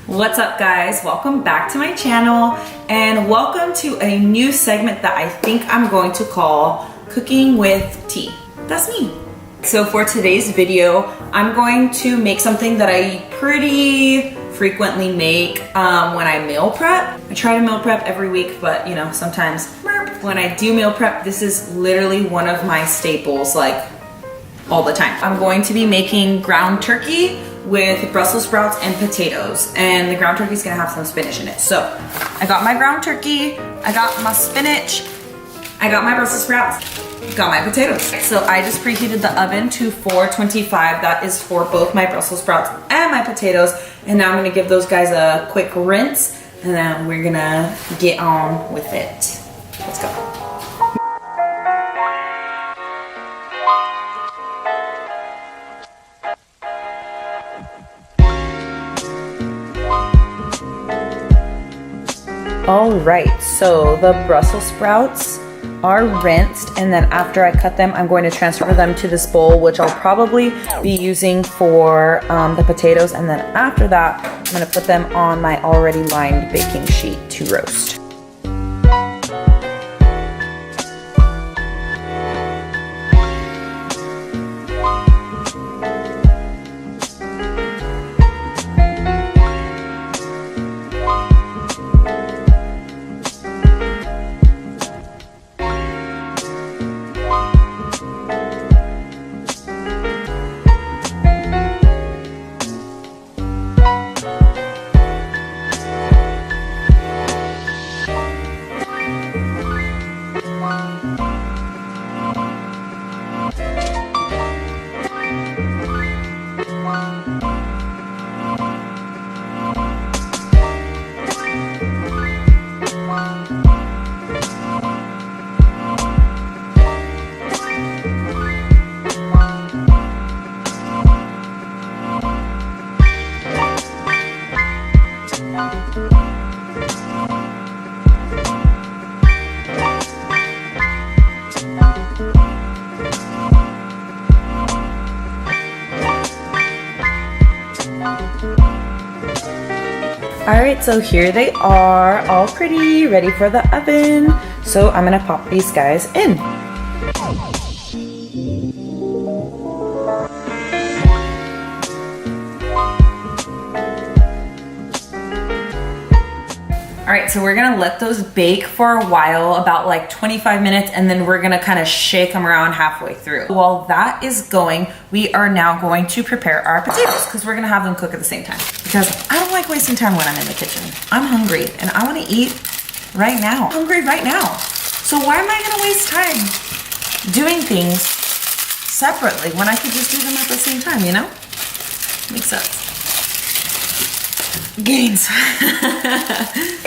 What's up guys, welcome back to my channel and welcome to a new segment that I think I'm going to call Cooking with Tea. That's me. So for today's video, I'm going to make something that I pretty frequently make when I meal prep. I try to meal prep every week, but you know, sometimes when I do meal prep, this is literally one of my staples, like all the time. I'm going to be making ground turkey with Brussels sprouts and potatoes, and the ground turkey is gonna have some spinach in it. So I got my ground turkey, I got my spinach, I got my Brussels sprouts, got my potatoes. So I just preheated the oven to 425. That is for both my Brussels sprouts and my potatoes. And now I'm gonna give those guys a quick rinse, and then we're gonna get on with it. Let's go. All right, so the Brussels sprouts are rinsed, and then after I cut them, I'm going to transfer them to this bowl, which I'll probably be using for the potatoes, and then after that, I'm gonna put them on my already lined baking sheet to roast. Alright, so here they are, all pretty, ready for the oven. So I'm gonna pop these guys in. Alright, so we're gonna let those bake for a while, about like 25 minutes, and then we're gonna kind of shake them around halfway through. While that is going, we are now going to prepare our potatoes because we're gonna have them cook at the same time. Because I don't like wasting time when I'm in the kitchen. I'm hungry and I wanna eat right now. I'm hungry right now. So why am I gonna waste time doing things separately when I could just do them at the same time, you know? Makes sense. Gains.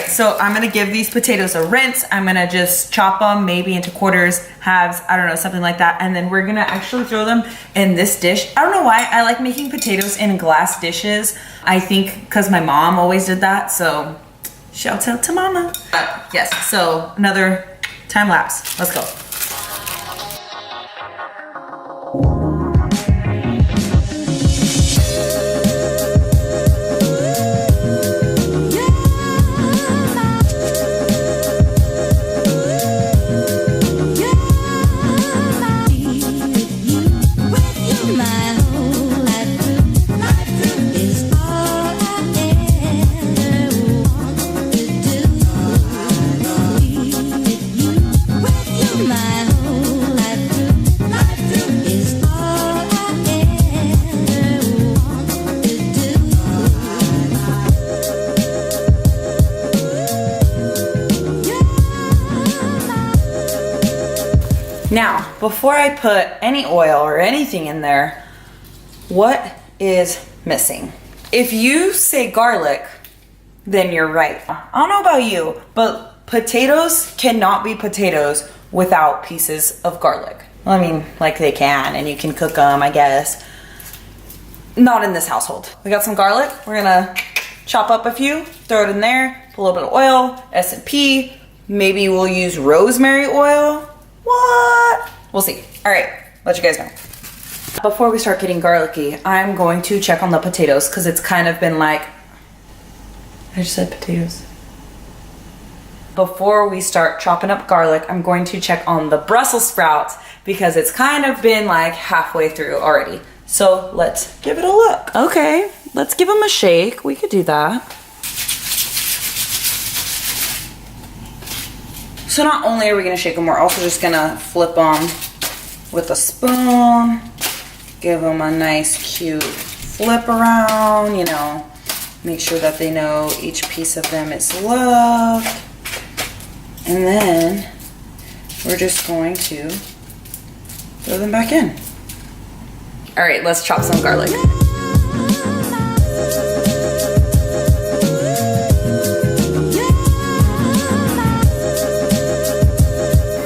So I'm gonna give these potatoes a rinse. I'm gonna just chop them maybe into quarters, halves, I don't know, something like that. And then we're gonna actually throw them in this dish. I don't know why I like making potatoes in glass dishes. I think because my mom always did that. So shout out to mama. Yes, so another time lapse. Let's go. Now, before I put any oil or anything in there, what is missing? If you say garlic, then you're right. I don't know about you, but potatoes cannot be potatoes without pieces of garlic. Well, I mean, like they can, and you can cook them, I guess. Not in this household. We got some garlic. We're gonna chop up a few, throw it in there, put a little bit of oil, S&P. Maybe we'll use rosemary oil. What? We'll see. All right, let you guys know. Before we start getting garlicky, I'm going to check on the potatoes because it's kind of been like I just said potatoes. Before we start chopping up garlic, I'm going to check on the Brussels sprouts because it's kind of been like halfway through already. So let's give it a look. Okay, let's give them a shake. We could do that. So not only are we gonna shake them, we're also just gonna flip them with a spoon. Give them a nice cute flip around, you know, make sure that they know each piece of them is loved. And then we're just going to throw them back in. All right, let's chop some garlic.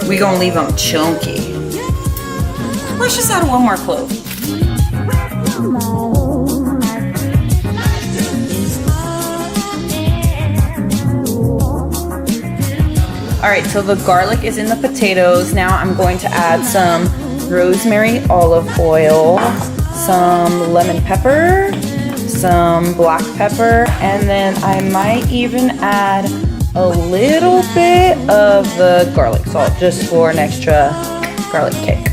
We gonna leave them chunky. Let's just add one more clove. All right, so the garlic is in the potatoes. Now I'm going to add some rosemary, olive oil, some lemon pepper, some black pepper, and then I might even add a little bit of the garlic salt just for an extra garlic kick.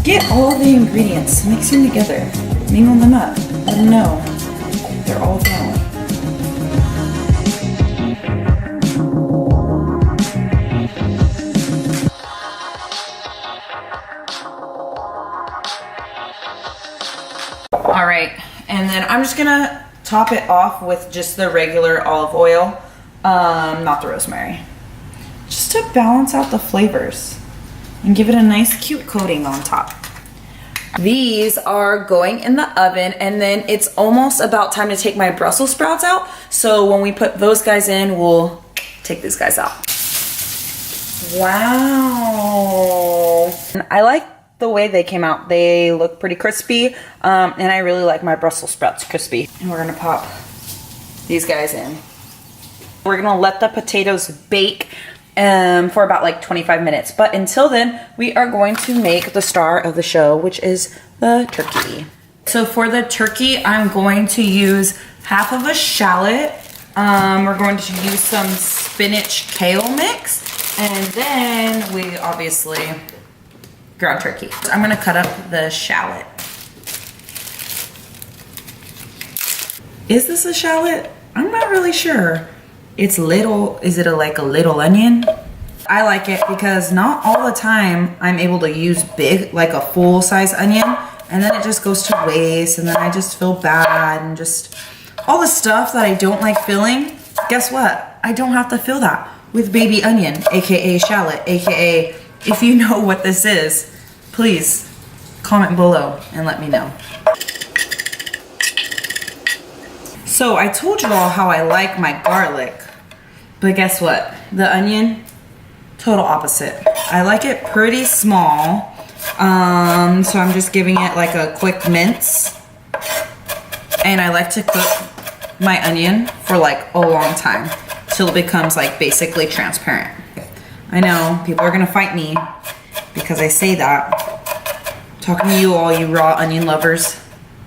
Get all the ingredients, mix them together, mingle them up, let them know they're all going. All right, and then I'm just gonna top it off with just the regular olive oil, not the rosemary, just to balance out the flavors and give it a nice cute coating on top. These are going in the oven, and then it's almost about time to take my Brussels sprouts out. So when we put those guys in, we'll take these guys out. Wow. And I like the way they came out. They look pretty crispy, and I really like my Brussels sprouts crispy. And we're gonna pop these guys in. We're gonna let the potatoes bake for about like 25 minutes. But until then, we are going to make the star of the show, which is the turkey. So for the turkey, I'm going to use half of a shallot. We're going to use some spinach kale mix. And then we obviously ground turkey. So I'm gonna cut up the shallot. Is this a shallot? I'm not really sure. It's little, is it like a little onion? I like it because not all the time I'm able to use big, like a full size onion, and then it just goes to waste, and then I just feel bad, and just all the stuff that I don't like filling, guess what? I don't have to fill that with baby onion, AKA shallot, AKA, if you know what this is, please comment below and let me know. So I told you all how I like my garlic, but guess what? The onion, total opposite. I like it pretty small, so I'm just giving it like a quick mince. And I like to cook my onion for like a long time, till it becomes like basically transparent. I know, people are gonna fight me because I say that. Talking to you all, you raw onion lovers.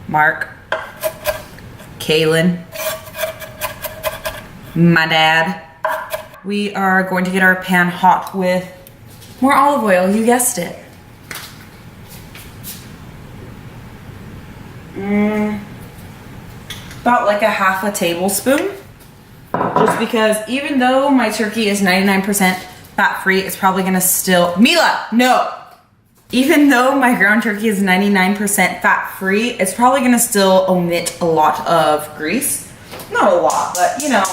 Mark, Kaylin, my dad. We are going to get our pan hot with more olive oil, you guessed it. About like a half a tablespoon. Just because even though my turkey is 99% fat-free, it's probably gonna still, Mila, no! Even though my ground turkey is 99% fat-free, it's probably gonna still omit a lot of grease. Not a lot, but you know,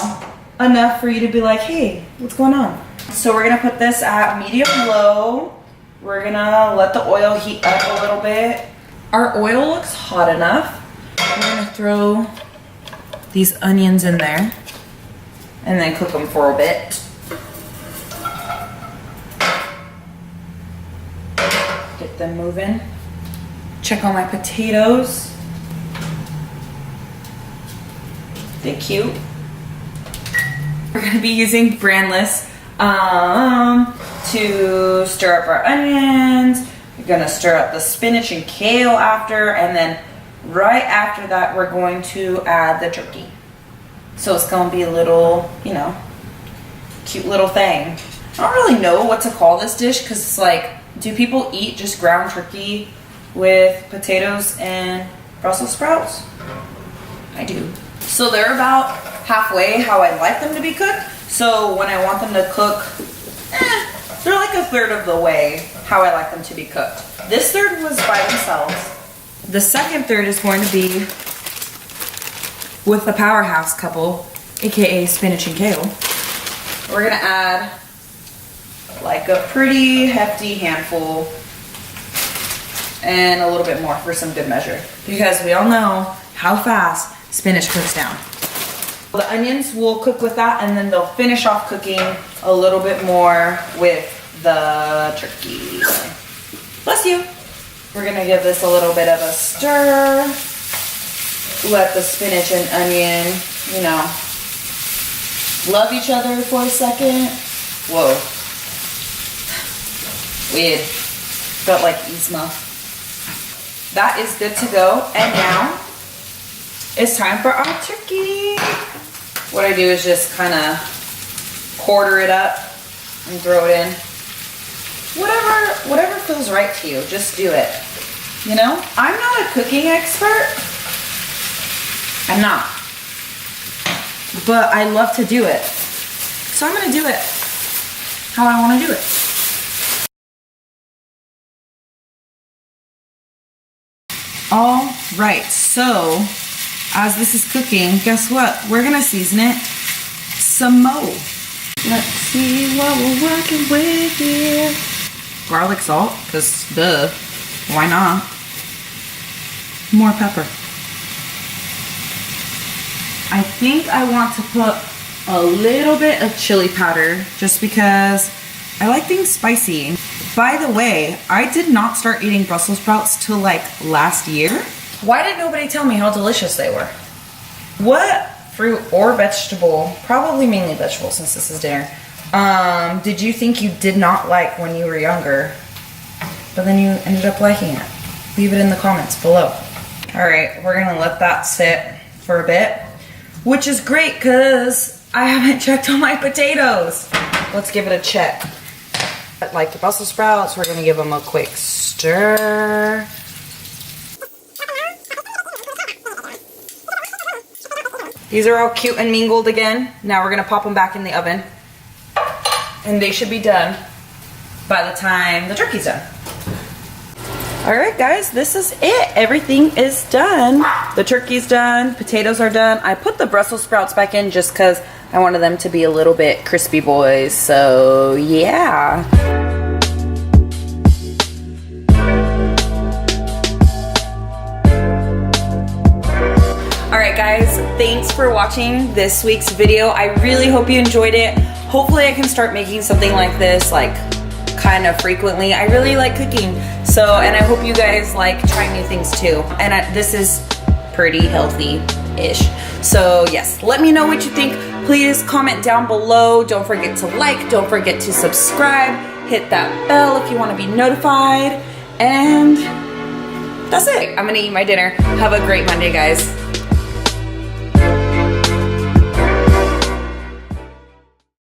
enough for you to be like, hey, what's going on? So we're gonna put this at medium-low. We're gonna let the oil heat up a little bit. Our oil looks hot enough. We're gonna throw these onions in there and then cook them for a bit. Get them moving. Check on my potatoes. They're cute. We're gonna be using brandless to stir up our onions. We're gonna stir up the spinach and kale after, and then right after that, we're going to add the turkey. So it's gonna be a little, you know, cute little thing. I don't really know what to call this dish because it's like, do people eat just ground turkey with potatoes and Brussels sprouts? I do. So they're about halfway how I like them to be cooked. So when I want them to cook, they're like a third of the way how I like them to be cooked. This third was by themselves. The second third is going to be with the powerhouse couple, aka spinach and kale. We're gonna add like a pretty hefty handful and a little bit more for some good measure, because we all know how fast spinach cooks down. The onions will cook with that, and then they'll finish off cooking a little bit more with the turkey. Bless you. We're gonna give this a little bit of a stir. Let the spinach and onion, you know, love each other for a second. Whoa. Weird. Felt like Yzma. That is good to go. And now it's time for our turkey. What I do is just kind of quarter it up and throw it in. Whatever feels right to you, just do it. You know, I'm not a cooking expert. I'm not. But I love to do it. So I'm gonna do it how I wanna do it. All right, so as this is cooking, guess what? We're gonna season it some more. Let's see what we're working with here. Garlic salt, because duh, why not? More pepper. I think I want to put a little bit of chili powder just because I like things spicy. By the way, I did not start eating Brussels sprouts till like last year. Why did nobody tell me how delicious they were? What fruit or vegetable, probably mainly vegetable since this is dinner, did you think you did not like when you were younger, but then you ended up liking it? Leave it in the comments below. All right, we're gonna let that sit for a bit, which is great because I haven't checked on my potatoes. Let's give it a check. Like the Brussels sprouts, we're gonna give them a quick stir. These are all cute and mingled again. Now we're gonna pop them back in the oven. And they should be done by the time the turkey's done. All right, guys, this is it. Everything is done. The turkey's done, potatoes are done. I put the Brussels sprouts back in just because I wanted them to be a little bit crispy boys, so yeah. All right, guys, thanks for watching this week's video. I really hope you enjoyed it. Hopefully I can start making something like this, like kind of frequently. I really like cooking, so, and I hope you guys like trying new things too. And this is pretty healthy-ish. So yes, let me know what you think. Please comment down below. Don't forget to like, don't forget to subscribe, hit that bell if you want to be notified. And that's it. I'm gonna eat my dinner. Have a great Monday, guys.